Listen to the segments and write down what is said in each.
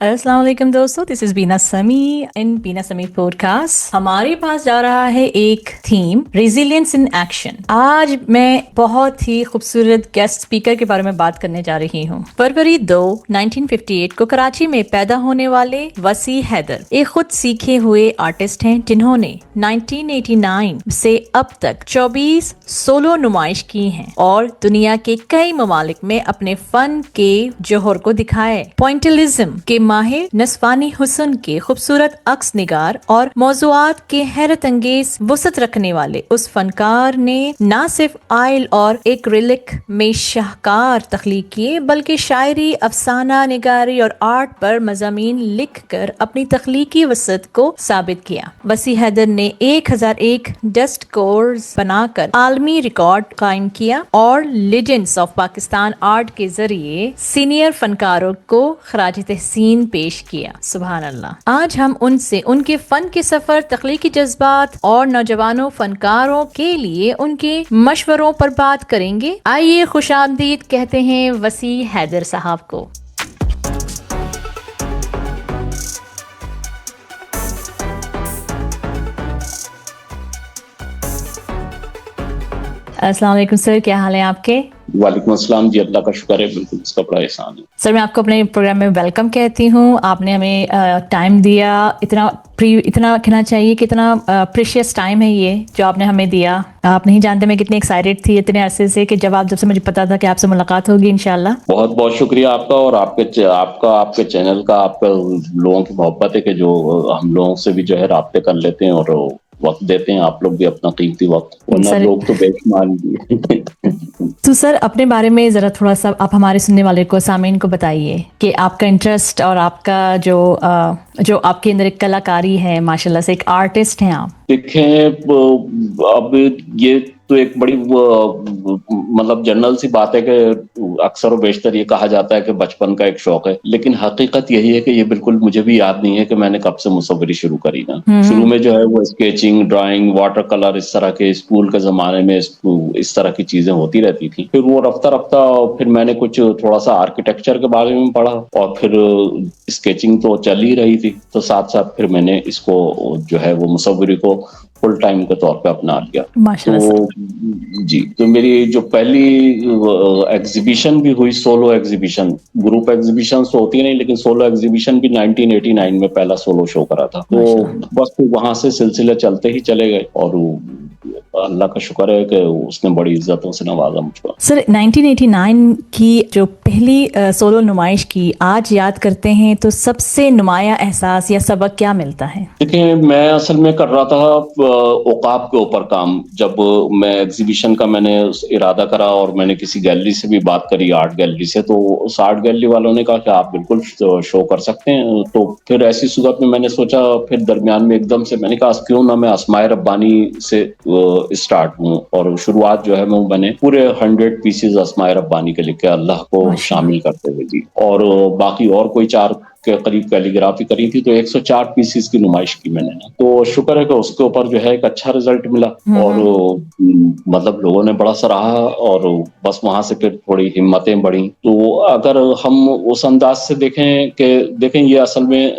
السلام علیکم دوستو، دس از بینا سمی ان بینا سمی پوڈ کاسٹ. ہمارے پاس جا رہا ہے ایک تھیم ریزیلینس ان ایکشن. آج میں بہت ہی خوبصورت گیسٹ اسپیکر کے بارے میں بات کرنے جا رہی ہوں. فروری 2 1958 کو کراچی میں پیدا ہونے والے وسیع حیدر ایک خود سیکھے ہوئے آرٹسٹ ہیں جنہوں نے 1989 سے اب تک 24 سولو نمائش کی ہیں اور دنیا کے کئی ممالک میں اپنے فن کے جوہر کو دکھائے. پوائنٹلزم کے ماہر، نسوانی حسن کے خوبصورت عکس نگار اور موضوعات کے حیرت انگیز وسعت رکھنے والے اس فنکار نے نہ صرف آئل اور ایکریلک میں شاہکار تخلیق کیے بلکہ شاعری، افسانہ نگاری اور آرٹ پر مضامین لکھ کر اپنی تخلیقی وسعت کو ثابت کیا. وسیع حیدر نے 1001 ڈسٹ کورز بنا کر عالمی ریکارڈ قائم کیا اور لیجنڈز آف پاکستان آرٹ کے ذریعے سینئر فنکاروں کو خراج تحسین پیش کیا. سبحان اللہ. آج ہم ان سے ان کے فن کے سفر، تخلیقی جذبات اور نوجوانوں فنکاروں کے لیے ان کے مشوروں پر بات کریں گے. آئیے خوش آمدید کہتے ہیں وسیع حیدر صاحب کو. السلام علیکم سر، کیا حال ہے آپ کے؟ وعلیکم السلام جی، اللہ کا شکر ہے، بالکل اس کا بڑا احسان ہے. سر میں آپ کو اپنے پروگرام میں ویلکم کہتی ہوں. آپ نے ہمیں ٹائم دیا، اتنا کہنا چاہیے کہ اتنا پریشیس ٹائم ہے یہ جو آپ نے ہمیں دیا. آپ نہیں جانتے میں کتنی ایکسائٹیڈ تھی اتنے عرصے سے کہ جب سے مجھے پتا تھا کہ آپ سے ملاقات ہوگی انشاءاللہ. بہت بہت شکریہ آپ کا، اور آپ کے چینل کا، آپ کا لوگوں کی محبت ہے کہ جو ہم لوگوں سے بھی جو ہے رابطے کر لیتے ہیں اور وقت دیتے ہیں. آپ لوگ بھی اپنا قیمتی وقت، ورنہ لوگ تو بے شمار بھی. تو سر اپنے بارے میں ذرا تھوڑا سا آپ ہمارے سننے والے کو، سامعین کو بتائیے کہ آپ کا انٹرسٹ اور آپ کا جو آپ کے اندر ایک کلاکاری ہے، ماشاءاللہ سے ایک آرٹسٹ ہیں آپ. دیکھیں، اب یہ تو ایک بڑی مطلب جنرل سی بات ہے کہ اکثر و بیشتر یہ کہا جاتا ہے کہ بچپن کا ایک شوق ہے، لیکن حقیقت یہی ہے کہ یہ بالکل مجھے بھی یاد نہیں ہے کہ میں نے کب سے مصوری شروع کری نا. شروع میں جو ہے وہ اسکیچنگ، ڈرائنگ، واٹر کلر، اس طرح کے اسکول کے زمانے میں اس طرح کی چیزیں ہوتی رہتی تھیں. پھر وہ رفتہ رفتہ پھر میں نے کچھ تھوڑا سا آرکیٹیکچر کے بارے میں پڑھا، اور پھر اسکیچنگ تو چل ہی رہی تھی، تو ساتھ ساتھ پھر میں نے اس کو جو ہے وہ مصوری کو فل ٹائم کے طور پہ اپنا لیا. تو جی، تو میری جو پہلی ایگزیبیشن بھی ہوئی، سولو ایگزیبیشن، گروپ ایگزیبیشن تو ہوتی نہیں لیکن سولو ایگزیبیشن بھی 1989 میں پہلا سولو شو کرا تھا. تو بس پھر وہاں سے سلسلے چلتے ہی چلے گئے، اور اللہ کا شکر ہے کہ اس نے بڑی عزتوں سے نوازا مجھ کو. سر 1989 کی جو پہلی سولو نمائش کی آج یاد کرتے ہیں تو سب سے نمایاں احساس یا سبق کیا ملتا ہے؟ دیکھیں، میں اصل میں کر رہا تھا اوقاف کے اوپر کام. جب میں ایگزیبیشن کا میں نے ارادہ کرا اور میں نے کسی گیلری سے بھی بات کری، آرٹ گیلری سے، تو اس آرٹ گیلری والوں نے کہا کہ آپ بالکل شو کر سکتے ہیں. تو پھر ایسی صورت میں میں نے سوچا، پھر درمیان میں ایک دم سے میں نے کہا کیوں نہ میں اسماء ربانی سے اسٹارٹ ہوں، اور شروعات جو ہے میں نے پورے 100 پیسز اسماء ربانی کے لکھے، اللہ کو شامل کرتے ہوئے دی، اور باقی اور کوئی 4 کے قریب کیلیگرافی کری تھی، تو 104 پیسز کی نمائش کی میں نے. تو شکر ہے کہ اس کے اوپر جو ہے ایک اچھا رزلٹ ملا، اور مطلب لوگوں نے بڑا سراہا، اور بس وہاں سے پھر تھوڑی ہمتیں بڑھیں. تو اگر ہم اس انداز سے دیکھیں یہ اصل میں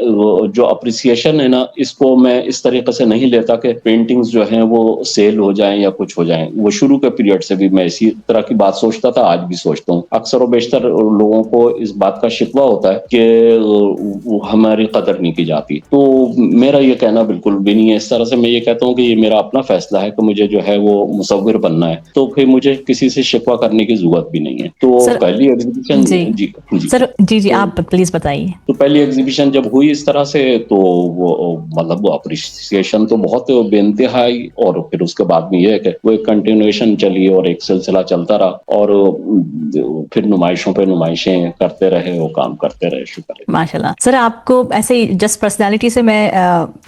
جو اپریسیشن ہے نا، اس کو میں اس طریقے سے نہیں لیتا کہ پینٹنگز جو ہیں وہ سیل ہو جائیں یا کچھ ہو جائیں. وہ شروع کے پیریڈ سے بھی میں اسی طرح کی بات سوچتا تھا، آج بھی سوچتا ہوں. اکثر و بیشتر لوگوں کو اس بات کا شکوہ ہوتا ہے کہ ہماری قدر نہیں کی جاتی. تو میرا یہ کہنا بالکل بھی نہیں ہے اس طرح سے. میں یہ کہتا ہوں کہ یہ میرا اپنا فیصلہ ہے کہ مجھے جو ہے وہ مصور بننا ہے، تو پھر مجھے کسی سے شکوہ کرنے کی ضرورت بھی نہیں ہے. تو پہلی ایگزیبیشن جی آپ پلیز بتائیے. تو پہلی ایگزیبیشن جب ہوئی اس طرح سے، تو وہ مطلب اپریشیشن تو بہت بے انتہائی، اور پھر اس کے بعد میں یہ ہے کہ وہ ایک کنٹینویشن چلی اور ایک سلسلہ چلتا رہا، اور پھر نمائشوں پہ نمائشیں کرتے رہے، وہ کام کرتے رہے. شکر ہے ماشاءاللہ. سر آپ کو ایسے جسٹ پرسنالٹی سے میں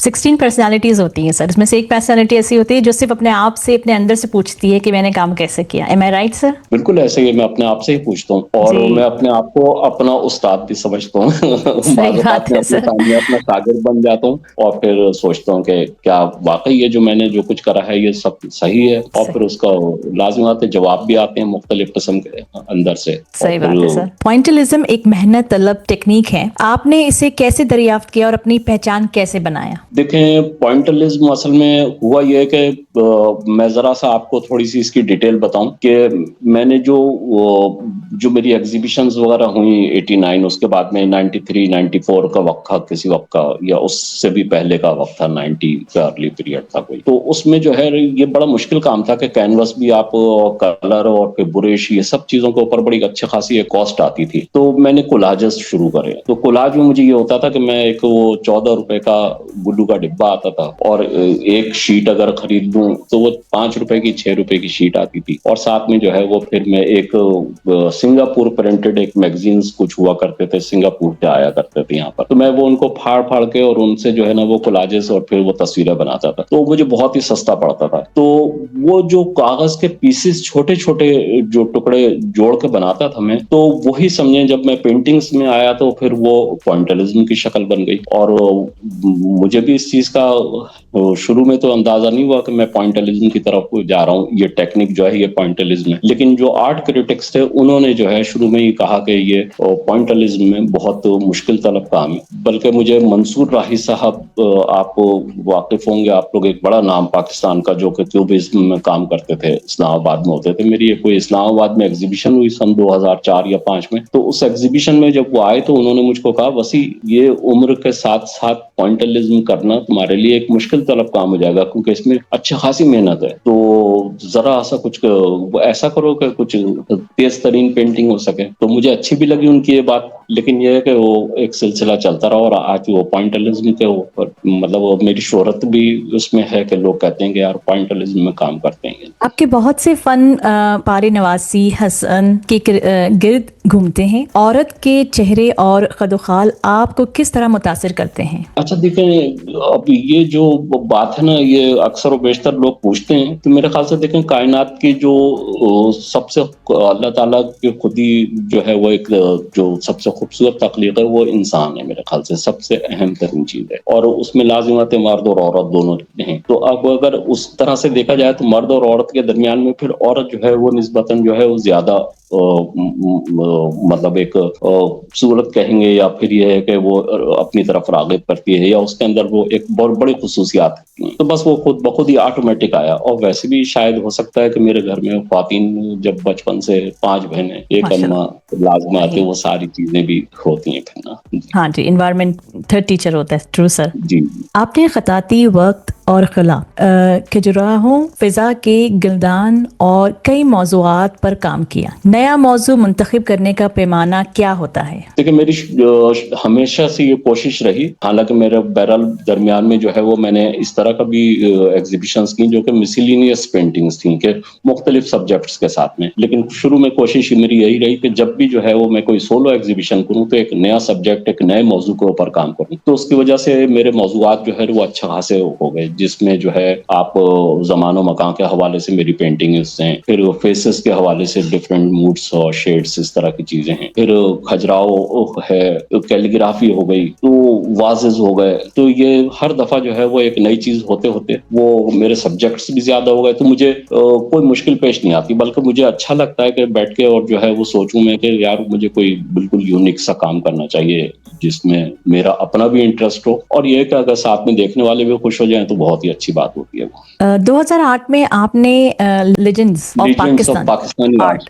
16 پرسنالٹیز ہوتی ہیں سر، اس میں سے ایک پرسنالٹی ایسی ہوتی ہے جو صرف اپنے آپ سے، اپنے اندر سے پوچھتی ہے کہ میں نے کام کیسے کیا. ایم آئی رائٹ سر؟ بالکل ایسے ہی میں اپنے آپ سے ہی پوچھتا ہوں، اور میں اپنے آپ کو اپنا استاد بھی سمجھتا ہوں. بعض اوقات میں اپنے سامنے اپنا شاگرد بن جاتا ہوں، اور پھر سوچتا ہوں کہ کیا واقعی یہ جو میں نے جو کچھ کرا ہے یہ سب صحیح ہے، اور پھر اس کا لازمات جواب بھی آتے ہیں مختلف قسم کے اندر سے. صحیح بات ہے سر. پوائنٹلزم ایک محنت طلب ٹیکنیک ہے. آپ آپ نے اسے کیسے دریافت کیا اور اپنی پہچان کیسے بنایا؟ دیکھیں پوائنٹلزم اصل میں ہوا یہ کہ میں ذرا سا آپ کو تھوڑی سی اس کی ڈیٹیل بتاؤں کہ میں نے جو میری ایگزیبیشنز وغیرہ ہوئیں 89، اس کے بعد میں 93 94 کا وقت تھا کسی وقت کا، یا اس سے بھی پہلے کا وقت تھا، 90 کا ارلی پیریڈ تھا کوئی، تو اس میں جو ہے یہ بڑا مشکل کام تھا کہ کینوس بھی آپ کلر اور پھر برش یہ سب چیزوں کے اوپر بڑی اچھی خاصی ایک کاسٹ آتی تھی، تو میں نے کولاجز شروع کرے۔ تو کولاج میں مجھے یہ ہوتا تھا کہ میں ایک وہ 14 روپے کا گلو کا ڈبہ آتا تھا، اور ایک شیٹ اگر خرید لوں تو وہ 5 روپے کی 6 روپے کی شیٹ آتی تھی، اور ساتھ میں جو ہے وہ پھر میں ایک سنگاپور پرنٹڈ ایک میگزینز کچھ ہوا کرتے تھے، سنگاپور سے آیا کرتے تھے یہاں پر، تو میں وہ ان کو پھاڑ کے اور ان سے جو ہے نا وہ کولاجز اور پھر وہ تصویریں بناتا تھا، تو مجھے بہت ہی سستا پڑتا تھا۔ تو وہ جو کاغذ کے پیسز چھوٹے چھوٹے جو ٹکڑے جوڑ کے بناتا تھا میں، تو وہی سمجھیں جب میں پینٹنگز میں آیا تو پھر وہ پوائنٹلزم کی شکل بن گئی، اور مجھے بھی اس چیز کا شروع میں تو اندازہ نہیں ہوا کہ میں پوائنٹلزم کی طرف جا رہا ہوں، یہ ٹیکنیک جو ہے یہ پوائنٹلزم ہے، لیکن جو آرٹ کریٹکس تھے انہوں نے جو ہے شروع میں ہی کہا کہ یہ پوائنٹلزم میں بہت مشکل طلب کام ہے، بلکہ مجھے منصور راہی صاحب، آپ واقف ہوں گے، آپ لوگ، ایک بڑا نام پاکستان کا جو کہ کیوبزم میں کام کرتے تھے، اسلام آباد میں ہوتے تھے، میری کوئی اسلام آباد میں ایگزیبیشن ہوئی سن 2004 یا 5 میں، تو اس ایگزیبیشن میں جب وہ آئے تو انہوں نے مجھ کو کہا وسیع یہ عمر کے ساتھ ساتھ پوائنٹلزم کرنا تمہارے لیے ایک مشکل طلب کام ہو جائے گا، کیونکہ اس میں اچھی خاصی محنت ہے، تو ذرا ایسا کچھ ایسا کرو کہ کچھ تیز ترین پینٹنگ ہو سکے۔ تو مجھے اچھی بھی لگی ان کی یہ بات، لیکن یہ ہے کہ وہ ایک سلسلہ چلتا رہا، اور آج وہ پوائنٹلزم کے اوپر مطلب میری شہرت بھی اس میں ہے کہ لوگ کہتے ہیں کہ یار پوائنٹلزم میں کام کرتے ہیں۔ آپ کے بہت سے فن پارے نواسی حسن کے گرد گھومتے ہیں، عورت کے چہرے اور خد و خال آپ کو کس طرح متاثر کرتے ہیں؟ اچھا دیکھیں، اب یہ جو بات ہے نا، یہ اکثر و بیشتر لوگ پوچھتے ہیں، تو میرے خیال سے دیکھیں کائنات کی جو سب سے اللہ تعالیٰ کی خود ہی جو ہے وہ ایک جو سب سے خوبصورت تخلیق ہے وہ انسان ہے، میرے خیال سے سب سے اہم ترین چیز ہے، اور اس میں لازمات مرد اور عورت دونوں ہیں، تو اب اگر اس طرح سے دیکھا جائے تو مرد اور عورت کے درمیان میں پھر عورت جو ہے وہ نسبتاً جو ہے وہ زیادہ مطلب ایک صورت کہیں گے، یا پھر یہ ہے کہ وہ اپنی طرف راغب کرتی ہے، یا اس کے اندر وہ ایک بہت بڑی خصوصیات ہیں، تو بس وہ خود بخود ہی آٹومیٹک آیا۔ اور ویسے بھی شاید ہو سکتا ہے کہ میرے گھر میں خواتین جب بچپن سے 5 بہنیں، ایک اماں لازمات، وہ ساری چیزیں بھی ہوتی ہیں پھر نا۔ ہاں جی، انوائرمنٹ تھرڈ ٹیچر ہوتا ہے، ٹرو سر۔ جی، آپ نے خطاطی، وقت اور خلا، کھجراہوں، فضا کے گلدان اور کئی موضوعات پر کام کیا۔ نیا موضوع منتخب کرنے کا پیمانہ کیا ہوتا ہے؟ دیکھیں میری ہمیشہ سے یہ کوشش رہی، حالانکہ میرے بہرحال درمیان میں جو ہے وہ میں نے اس طرح کا بھی ایگزیبیشنز کی جو کہ مسیلینیس پینٹنگز تھیں، کہ مختلف سبجیکٹس کے ساتھ میں، لیکن شروع میں کوشش میری یہی رہی کہ جب بھی جو ہے وہ میں کوئی سولو ایگزیبیشن کروں تو ایک نیا سبجیکٹ، ایک نئے موضوع کے اوپر کام کروں، تو اس کی وجہ سے میرے موضوعات جو ہے وہ اچھا خاصے ہو گئے، جس میں جو ہے آپ زمان و مکان کے حوالے سے میری پینٹنگز ہیں، پھر فیسز کے حوالے سے ڈفرینٹ موڈس اور شیڈس، اس طرح کی چیزیں ہیں، پھر کھجراؤ ہے، کیلیگرافی ہو گئی، تو وازز ہو گئے، تو یہ ہر دفعہ جو ہے وہ ایک نئی چیز ہوتے ہوتے وہ میرے سبجیکٹس بھی زیادہ ہو گئے، تو مجھے کوئی مشکل پیش نہیں آتی، بلکہ مجھے اچھا لگتا ہے کہ بیٹھ کے اور جو ہے وہ سوچوں میں کہ یار مجھے کوئی بالکل یونیک سا کام کرنا چاہیے جس میں میرا اپنا بھی انٹرسٹ ہو، اور یہ کہ اگر ساتھ میں دیکھنے والے بھی خوش ہو جائیں تو بہت ہی اچھی بات ہوتی ہے۔ 2008 میں آپ نے legends of Pakistani art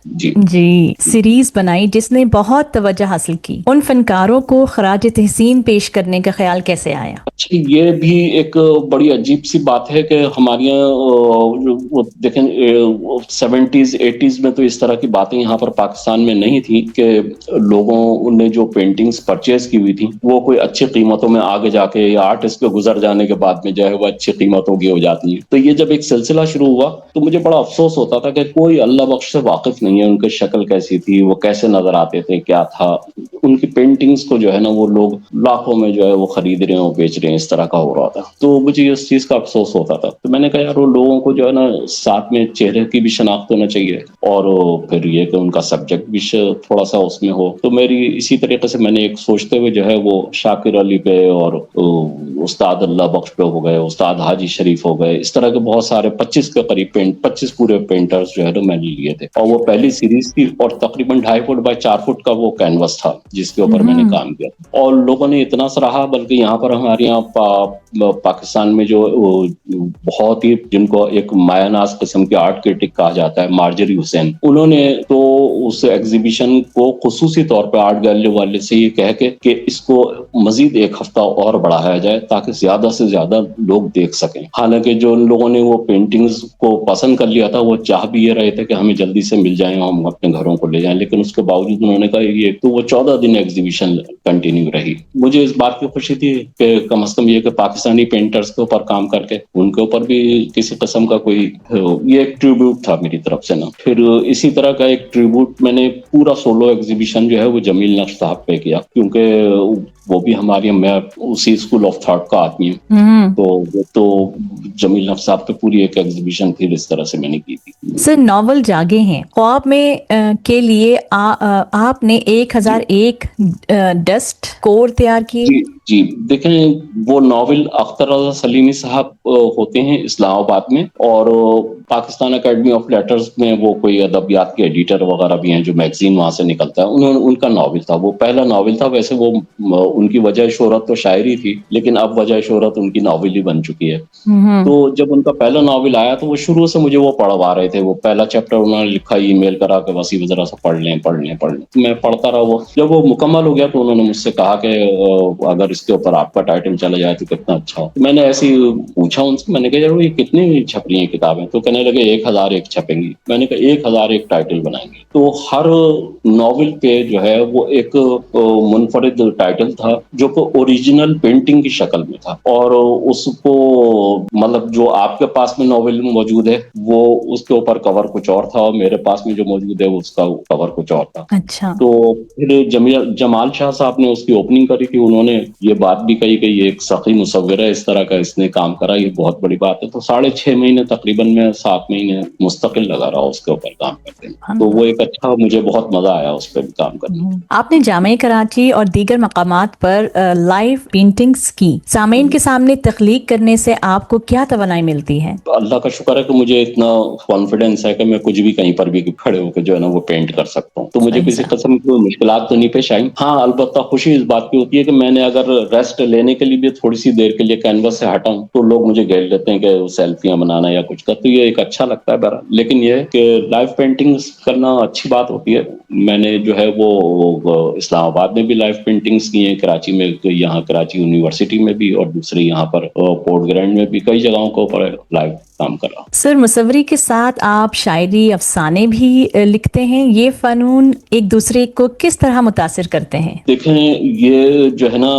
G series بنائی جس نے بہت توجہ حاصل کی، ان فنکاروں کو خراج تحسین پیش کرنے کا خیال کیسے آیا؟ اچھا، یہ بھی ایک بڑی عجیب سی بات ہے کہ ہمارے یہاں دیکھیں 70s 80s میں تو اس طرح کی باتیں یہاں پر پاکستان میں نہیں تھی کہ لوگوں نے جو پینٹنگز پرچیز کی ہوئی تھی وہ کوئی اچھی قیمتوں میں آگے جا کے یا آرٹسٹ کے گزر جانے کے بعد میں جو ہے وہ اچھی قیمتوں کی ہو جاتی ہیں، تو یہ جب ایک سلسلہ شروع ہوا تو مجھے بڑا افسوس ہوتا تھا کہ کوئی اللہ بخش سے واقف نہیں ہے، ان کی شکل کیسی تھی، وہ کیسے نظر آتے تھے، کیا تھا ان کی پینٹنگز کو جو ہے نا وہ لوگ لاکھوں میں جو ہے وہ خرید رہے ہیں، بیچ رہے ہیں، اس طرح کا ہو رہا تھا، تو مجھے اس چیز کا افسوس ہوتا تھا، تو میں نے کہا یار وہ لوگوں کو جو ہے نا ساتھ میں چہرے کی بھی شناخت ہونا چاہیے، اور پھر یہ کہ ان کا سبجیکٹ بھی تھوڑا سا اس میں ہو، تو میری اسی طریقے سے میں نے ایک سوچتے ہوئے جو ہے وہ شاکر علی پہ اور استاد اللہ بخش پہ ہو گئے, استاد حاجی شریف ہو گئے, اس طرح کے بہت سارے 25 کے قریب 25 پورے پینٹرز جو ہے نا میں نے لیے تھے, اور وہ پہلی سیریز تھی, اور تقریباً 2.5 فٹ بائی 4 فٹ کا وہ کینوس تھا جس کے اوپر میں نے کام کیا, اور لوگوں نے اتنا سراہا, بلکہ یہاں پر ہمارے یہاں پاکستان میں جو بہت ہی جن کو ایک مایہ ناز قسم کے آرٹ کرٹک کہا جاتا ہے, مارجری حسین, انہوں نے تو اس ایگزیبیشن کو خصوصی طور پہ آرٹ گیلری والے سے یہ کہہ کے کہ اس کو مزید ایک ہفتہ اور بڑھایا جائے تاکہ زیادہ سے زیادہ لوگ دیکھ سکیں. حالانکہ جو ان لوگوں نے وہ پینٹنگز کو پسند کر لیا تھا وہ چاہ بھی یہ رہے تھے کہ ہمیں جلدی سے مل جائیں, ہم اپنے گھروں کو لے جائیں, لیکن اس کے باوجود انہوں نے کہا یہ تو وہ 14 دن ایگزیبیشن کنٹینیو رہی. مجھے اس بات کی خوشی تھی کہ کم از کم یہ کہ پاکستانی پینٹرز کے اوپر کام کر کے ان کے اوپر بھی کسی قسم کا کوئی یہ ایک ٹریبیوٹ تھا میری طرف سے نا. پھر اسی طرح کا ایک ٹریبیوٹ میں نے پورا سولو ایگزیبیشن جو ہے وہ جمیل نقش صاحب پہ کیا, کیونکہ وہ بھی ہماری, میں اسی اسکول آف تھاٹ کا آدمی ہوں, تو جمیل نقش صاحب پہ پوری ایک ایگزیبیشن پھر اس طرح سے میں نے کی تھی. سر ناول جاگے ہیں خواب میں کے لیے آپ نے 1001 ڈسٹ کور تیار کیے. جی دیکھیں, وہ ناول اختر رضا سلیمی صاحب ہوتے ہیں اسلام آباد میں, اور پاکستان اکیڈمی آف لیٹرز میں وہ کوئی ادبیات کے ایڈیٹر وغیرہ بھی ہیں, جو میگزین وہاں سے نکلتا ہے, ان کا ناول تھا, وہ پہلا ناول تھا. ویسے وہ ان کی وجہ شہرت تو شاعری تھی, لیکن اب وجہ شہرت ان کی ناول ہی بن چکی ہے. تو جب ان کا پہلا ناول آیا تو وہ شروع سے مجھے وہ پڑھوا رہے تھے. وہ پہلا چیپٹر انہوں نے لکھا ای میل کرا کہ وسیع وزرا سے پڑھ لیں. میں پڑھتا رہا. وہ جب وہ مکمل ہو گیا تو انہوں نے مجھ سے کہا کہ اگر اس کے اوپر آپ کا ٹائٹل چلا جائے تو کتنا اچھا ہو. میں نے ایسے ہی پوچھا ان سے, میں نے کہا یار یہ کتنی چھپ رہی ہیں کتابیں؟ تو کہنے لگے 1001 چھپیں گی. میں نے کہا 1001 ٹائٹل بنائیں گے. تو ہر ناول پہ جو ہے وہ ایک منفرد ٹائٹل تھا جو کہ اوریجنل پینٹنگ کی شکل میں تھا, اور اس کو مطلب جو آپ کے پاس میں ناول موجود ہے وہ اس کے اوپر کور کچھ اور تھا, اور میرے پاس میں جو موجود ہے اس کا کور کچھ اور تھا. اچھا. تو پھر جمال شاہ صاحب نے اس کی اوپننگ کری تھی. انہوں نے یہ بات بھی کہی کہ یہ ایک سخی مصور ہے, اس طرح کا اس نے کام کرا, یہ بہت بڑی بات ہے. تو 6.5 مہینے تقریباً میں 7 مہینے مستقل لگا رہا اس کے اوپر کام کرتے ہیں. تو وہ ایک اچھا, مجھے بہت مزہ آیا اس پہ بھی کام کرنے. آپ نے جامعہ کراچی اور دیگر مقامات پر لائیو پینٹنگز کی, سامعین کے سامنے تخلیق کرنے سے آپ کو کیا توانائی ملتی ہے؟ اللہ کا شکر ہے کہ مجھے اتنا کانفیڈینس ہے کہ میں کچھ بھی کہیں پر بھی کھڑے ہو کے جو ہے نا وہ پینٹ کر سکتا ہوں. تو مجھے کسی قسم کی مشکلات تو نہیں پیش آئی. ہاں البتہ خوشی اس بات کی ہوتی ہے کہ میں نے اگر ریسٹ لینے کے لیے بھی تھوڑی سی دیر کے لیے کینوس سے ہٹاؤں تو لوگ مجھے گھیر لیتے ہیں کہ سیلفیاں بنانا یا کچھ کا, تو یہ ایک اچھا لگتا ہے بہرحال. لیکن یہ کہ لائیو پینٹنگز کرنا اچھی بات ہوتی ہے. میں نے جو ہے وہ اسلام آباد میں بھی لائیو پینٹنگز کی ہیں, کراچی میں, یہاں کراچی یونیورسٹی میں بھی, اور دوسری یہاں پر پورٹ گرینڈ میں بھی, کئی جگہوں کے اوپر لائیو کام کر رہا. سر مصوری کے ساتھ آپ شاعری افسانے بھی لکھتے ہیں, یہ فنون ایک دوسرے کو کس طرح متاثر کرتے ہیں؟ دیکھیں یہ جو ہے نا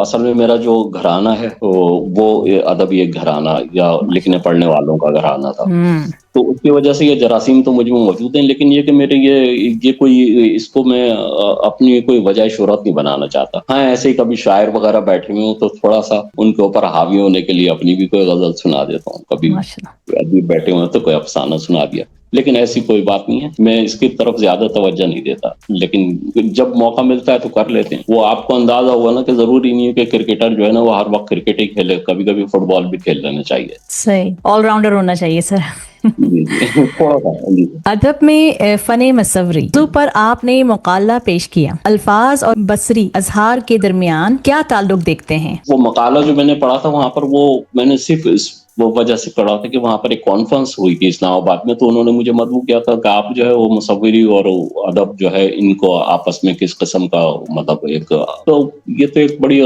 اصل میں میرا جو گھرانہ ہے وہ ادبی ایک گھرانہ یا لکھنے پڑھنے والوں کا گھرانہ تھا. تو اس کی وجہ سے یہ جراثیم تو مجھ میں موجود ہیں, لیکن یہ کہ میرے یہ کوئی اس کو میں اپنی کوئی وجہ شہرت نہیں بنانا چاہتا. ہاں ایسے ہی کبھی شاعر وغیرہ بیٹھے ہوئے ہوں تو تھوڑا سا ان کے اوپر حاوی ہونے کے لیے اپنی بھی کوئی غزل سنا دیتا ہوں. کبھی ابھی بیٹھے ہوئے تو کوئی افسانہ سنا دیا, لیکن ایسی کوئی بات نہیں ہے. میں اس کی طرف زیادہ توجہ نہیں دیتا, لیکن جب موقع ملتا ہے تو کر لیتے ہیں. وہ آپ کو اندازہ ہوا نا کہ ضروری نہیں ہے کہ کرکٹر جو ہے نا وہ ہر وقت کرکٹ ہی کھیلے, کبھی کبھی فٹ بال بھی کھیل لینا چاہیے. صحیح, آل راؤنڈر ہونا چاہیے سر. ادب میں فن مصوری پر آپ نے مقالہ پیش کیا, الفاظ اور بصری اظہار کے درمیان کیا تعلق دیکھتے ہیں؟ وہ مقالہ جو میں نے پڑھا تھا وہاں پر وہ میں نے صرف وہ وجہ سے پڑھا تھا کہ وہاں پر ایک کانفرنس ہوئی تھی اسلام آباد میں, تو انہوں نے مجھے مدعو کیا تھا کہ آپ جو ہے وہ مصوری اور ادب جو ہے ان کو آپس میں کس قسم کا مطلب ایک, تو یہ تو ایک بڑی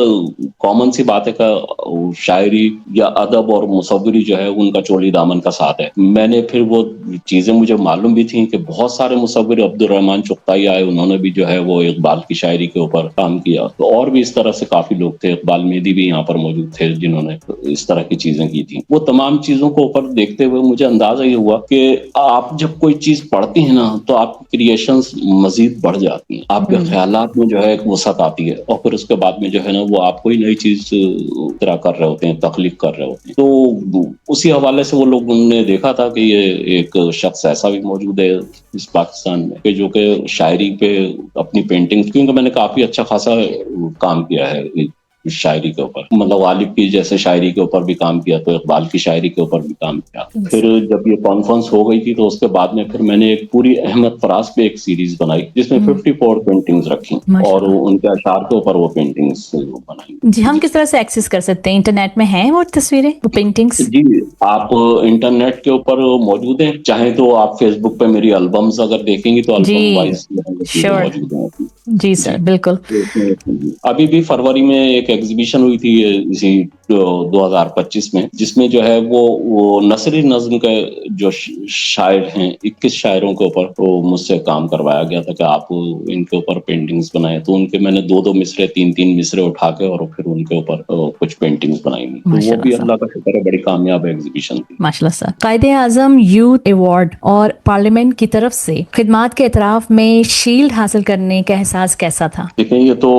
کامن سی بات ہے کہ شاعری یا ادب اور مصوری جو ہے ان کا چولی دامن کا ساتھ ہے. میں نے پھر وہ چیزیں مجھے معلوم بھی تھیں کہ بہت سارے مصور, عبد الرحمن چغتائی آئے, انہوں نے بھی جو ہے وہ اقبال کی شاعری کے اوپر کام کیا, تو اور بھی اس طرح سے کافی لوگ تھے. اقبال مہدی بھی یہاں پر موجود تھے جنہوں نے اس طرح کی چیزیں کی تھیں. وہ تمام چیزوں کو اوپر دیکھتے ہوئے مجھے اندازہ یہ ہوا کہ آپ جب کوئی چیز پڑھتی ہیں نا تو آپ کی کریشنز مزید بڑھ جاتی ہیں, آپ کے خیالات میں جو ہے ایک وسعت آتی ہے, اور پھر اس کے بعد میں جو ہے نا وہ آپ کوئی نئی چیز طرح کر رہے ہوتے ہیں, تخلیق کر رہے ہوتے ہیں. تو اسی حوالے سے وہ لوگ نے دیکھا تھا کہ یہ ایک شخص ایسا بھی موجود ہے اس پاکستان میں کہ جو کہ شاعری پہ اپنی پینٹنگ, کیونکہ میں نے کافی اچھا خاصا کام کیا ہے شاعری کے اوپر، مطلب غالب کی جیسے شاعری کے اوپر بھی کام کیا، تو اقبال کی شاعری کے اوپر بھی کام کیا. پھر جب یہ کانفرنس ہو گئی تھی تو اس کے بعد میں پھر میں نے ایک پوری احمد فراز پہ ایک سیریز بنائی جس میں 54 پینٹنگز رکھی اور ان کے اشعار کے اوپر وہ پینٹنگز بنائی. جی ہم کس طرح سے ایکسس کر سکتے ہیں؟ انٹرنیٹ میں ہیں وہ تصویریں، وہ پینٹنگز؟ جی آپ انٹرنیٹ کے اوپر موجود ہیں، چاہیں تو آپ فیس بک پہ میری البمز اگر دیکھیں گی تو البم وائز موجود ہیں. جی سر بالکل. ابھی بھی فروری میں ایک ایگزیبیشن ہوئی تھی اسی 2025 میں، جس میں جو ہے وہ نثری نظم کے جو شاعر ہیں 21 شاعروں کے اوپر مجھ سے کام کروایا گیا تھا کہ آپ ان کے اوپر پینٹنگز بنائیں. تو ان کے میں نے 2 مصرے 3 مصرے اٹھا کے اور پھر ان کے اوپر کچھ پینٹنگز بنائی. تو وہ بھی اللہ کا شکر ہے بڑی کامیاب ایگزیبیشن تھی. ماشاءاللہ سر. قائد اعظم یوتھ ایوارڈ اور پارلیمنٹ کی طرف سے خدمات کے اعتراف میں شیلڈ حاصل کرنے کا احساس کیسا تھا؟ دیکھیں یہ تو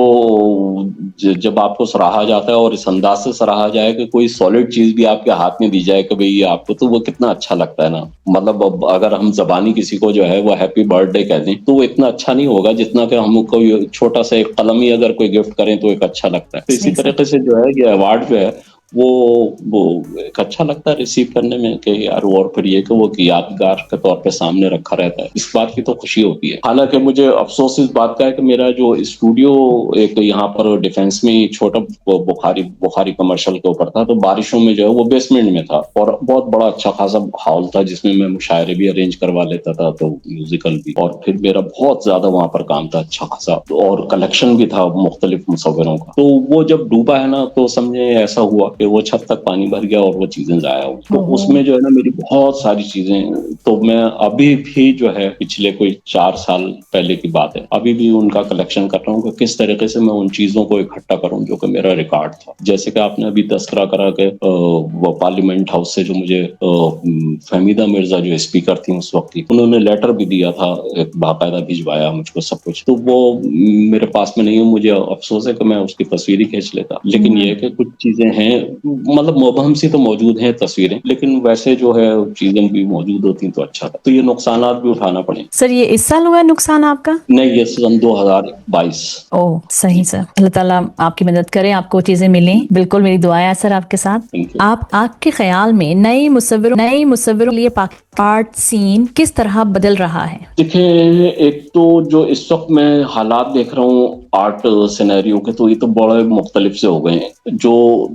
جب آپ کو سراہا جاتا ہے اور اس انداز سے سراہا جائے کہ کوئی سالڈ چیز بھی آپ کے ہاتھ میں دی جائے کہ بھئی یہ آپ کو، تو وہ کتنا اچھا لگتا ہے نا. مطلب اب اگر ہم زبانی کسی کو جو ہے وہ ہیپی برتھ ڈے کہہ دیں تو وہ اتنا اچھا نہیں ہوگا جتنا کہ ہم کو چھوٹا سا ایک قلم ہی اگر کوئی گفٹ کریں تو ایک اچھا لگتا ہے. تو اسی طریقے سے جو ہے یہ ایوارڈ جو ہے وہ ایک اچھا لگتا ہے ریسیو کرنے میں کہ یار، اور پھر یہ کہ وہ یادگار کے طور پہ سامنے رکھا رہتا ہے، اس بات کی تو خوشی ہوتی ہے. حالانکہ مجھے افسوس اس بات کا ہے کہ میرا جو اسٹوڈیو ایک یہاں پر ڈیفینس میں چھوٹا بخاری کمرشل کے اوپر تھا، تو بارشوں میں جو ہے وہ بیسمنٹ میں تھا اور بہت بڑا اچھا خاصا ہال تھا جس میں مشاعرے بھی ارینج کروا لیتا تھا، تو میوزیکل بھی، اور پھر میرا بہت زیادہ وہاں پر کام تھا اچھا خاصا، اور کلیکشن بھی تھا مختلف مصوروں کا. تو وہ جب ڈوبا ہے نا تو سمجھے ایسا ہوا کہ وہ چھت تک پانی بھر گیا اور وہ چیزیں ضائع ہو. تو اس میں جو ہے نا میری بہت ساری چیزیں، تو میں ابھی بھی جو ہے پچھلے کوئی 4 سال پہلے کی بات ہے، ابھی بھی ان کا کلیکشن کر رہا ہوں کہ کس طریقے سے میں ان چیزوں کو اکٹھا کروں جو کہ میرا ریکارڈ تھا. جیسے کہ آپ نے ابھی تذکرہ کرا کہ وہ پارلیمنٹ ہاؤس سے جو مجھے فہمیدہ مرزا جو اسپیکر تھی اس وقت کی، انہوں نے لیٹر بھی دیا تھا، ایک باقاعدہ بھجوایا مجھ کو سب کچھ. تو وہ میرے پاس میں نہیں ہے، مجھے افسوس ہے کہ میں اس کی تصویری کھینچ لیتا. لیکن یہ کہ کچھ چیزیں ہیں مطلب مبہم سی تو موجود ہیں تصویریں، لیکن ویسے جو ہے چیزیں بھی موجود ہوتی تو اچھا تھا. تو یہ نقصانات بھی اٹھانا پڑے. سر یہ اس سال ہوا ہے نقصان آپ کا؟ نہیں، یہ سن 2022. صحیح سر. اللہ تعالیٰ آپ کی مدد کرے، آپ کو چیزیں ملیں. بالکل میری دعا ہے سر آپ کے ساتھ. آپ کے خیال میں نئے مصوروں لیے آرٹ سین کس طرح بدل رہا ہے؟ دیکھیں ایک تو جو اس وقت میں حالات دیکھ رہا ہوں آرٹ سینیریو کے، تو یہ تو بڑے مختلف سے ہو گئے ہیں. جو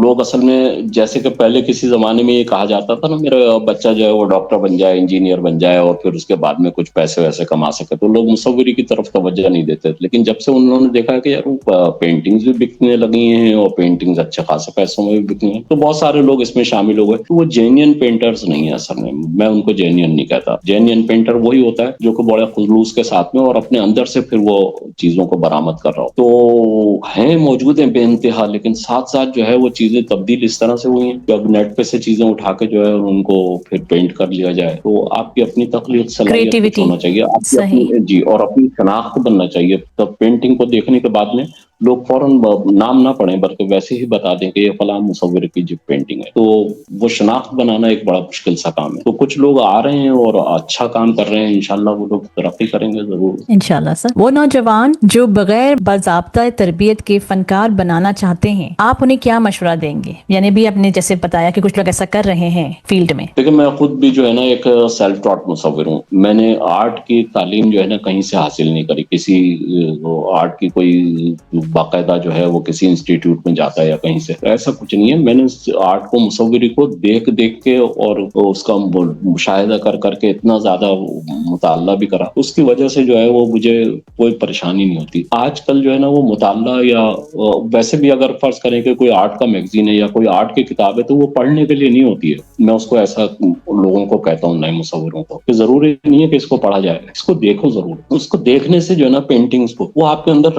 لوگ اصل میں جیسے کہ پہلے کسی زمانے میں یہ کہا جاتا تھا نا میرا بچہ جو ہے وہ ڈاکٹر بن جائے، انجینئر بن جائے اور پھر اس کے بعد میں کچھ پیسے ویسے کما سکے، تو لوگ مصوری کی طرف توجہ نہیں دیتے. لیکن جب سے انہوں نے دیکھا کہ یار پینٹنگز بھی بکنے لگی ہیں اور پینٹنگز اچھے خاصے پیسوں میں بھی بکنے ہیں، تو بہت سارے لوگ اس میں شامل ہو گئے. تو وہ جینین پینٹرز نہیں ہے اصل میں ان کو جینین نہیں کہتا. جینین پینٹر وہی ہوتا ہے جو کہ بڑے خلوص کے ساتھ میں اور اپنے اندر سے پھر وہ چیزوں کو برآمد کر رہا ہو. تو ہیں موجود ہیں بے انتہا، لیکن ساتھ ساتھ جو ہے وہ چیزیں تبدیل اس طرح سے ہوئی ہیں کہ اب نیٹ پہ سے چیزیں اٹھا کے جو ہے ان کو پھر پینٹ کر لیا جائے. تو آپ کی اپنی تخلیق صلاحیت ہونا چاہیے، آپ کی اپنی جی اور اپنی شناخت بننا چاہیے. تب پینٹنگ کو دیکھنے کے بعد میں لوگ فوراً نام نہ پڑھیں بلکہ ویسے ہی بتا دیں کہ یہ فلاں مصور کی جو پینٹنگ ہے. تو وہ شناخت بنانا ایک بڑا مشکل سا کام ہے. تو کچھ لوگ آ رہے ہیں اور اچھا کام کر رہے ہیں، انشاءاللہ وہ لوگ ترقی کریں گے ضرور انشاءاللہ. سر وہ نوجوان جو بغیر باضابطہ تربیت کے فنکار بنانا چاہتے ہیں، آپ انہیں کیا مشورہ دیں گے؟ یعنی بھی آپ نے جیسے بتایا کہ کچھ لوگ ایسا کر رہے ہیں فیلڈ میں. دیکھیں میں خود بھی جو ہے نا ایک سیلف ٹاٹ مصور ہوں. میں نے آرٹ کی تعلیم جو ہے نا کہیں سے حاصل نہیں کری، کسی آرٹ کی کوئی باقاعدہ جو ہے وہ کسی انسٹیٹیوٹ میں جاتا ہے یا کہیں سے، ایسا کچھ نہیں ہے. میں نے آرٹ کو مصوری کو دیکھ کے اور اس کا مشاہدہ کر کے اتنا زیادہ مطالعہ بھی کرا، اس کی وجہ سے جو ہے وہ مجھے کوئی پریشانی نہیں ہوتی. آج کل جو ہے نا وہ مطالعہ یا ویسے بھی اگر فرض کریں کہ کوئی آرٹ کا میگزین ہے یا کوئی آرٹ کی کتاب ہے تو وہ پڑھنے کے لیے نہیں ہوتی ہے. میں اس کو ایسا لوگوں کو کہتا ہوں، نئے مصوروں کو، کہ ضروری نہیں ہے کہ اس کو پڑھا جائے، اس کو دیکھو ضرور. اس کو دیکھنے سے جو ہے نا پینٹنگز کو وہ آپ کے اندر